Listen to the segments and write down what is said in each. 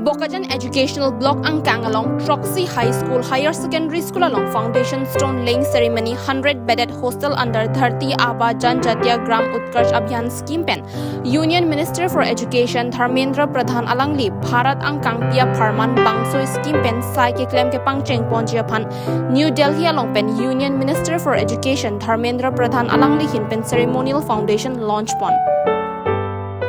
Bokajan Educational Block angkang along Troxy High School Higher Secondary School along foundation stone laying ceremony 100-bedded hostel under Dharti Aba Janjatia Gram Utkarsh Abhiyan scheme pen Union Minister for Education Dharmendra Pradhan alangli Bharat angkang pia pharman bangso scheme pen sai ke claim ke pangcheng ponjia phan New Delhi along pen Union Minister for Education Dharmendra Pradhan alangli hin pen ceremonial foundation launch pon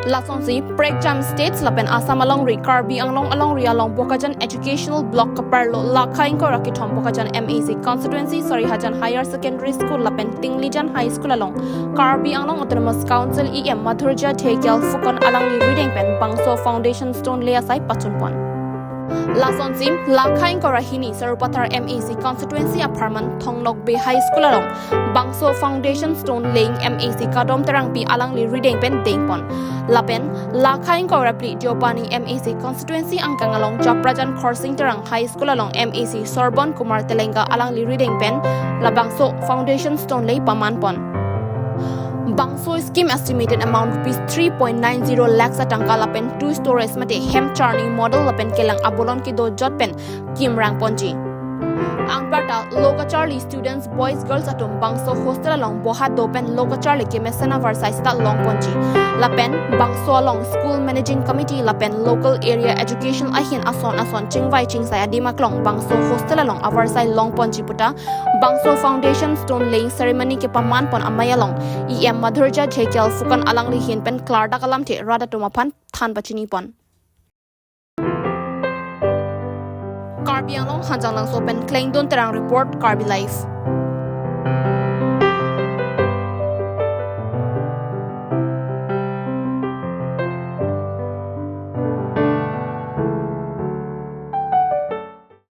Lasonsi Pregjam States lapen Assam along ri Karbi along ri along Bokajan Educational Block kaparlo lakhain ko rakithom Bokajan MAC constituency Sarihajan Higher Secondary School lapen Tinglijan High School along Karbi along Autonomous Council EM Madhurja Thekial Fukon along li reading pen bangso foundation stone leasai pachunpon Lasonsim lakhain ko rahini Sarupatar MAC constituency apartment Thonglok Bay High School along bangso foundation stone laying MAC kadom terang pi alang li reading pen dengpon Lapen, lakhain ko rapli Jopani MAC constituency angkang along Japrajan Khorsing terang High School along MAC Sorbon Kumar Telenga alang li reading pen labangso foundation stone lay pamanpon Bangso scheme estimated amount rupees 3.90 lakhs at angka lapen 2 stories mate hem charning model lapen kelang abolon ki do jot pen kim rang ponji Angpata Loka Charlie students boys girls atom bangso hostel along bohat dopen Loka Charlie ke mesana varsai sta long ponji lapen bangso along school managing committee lapen local area education ahin ason chingwai chingsai adimaklong bangso hostel along avarsai long ponji puta bangso foundation stone laying ceremony ke paman pon amayalong EM Madhurja Thekial Fukan alang lihin pen klarda kalam the rada tumapan than pachini pon Karbi along hanjang lang so pen kleng don terang report Karbi life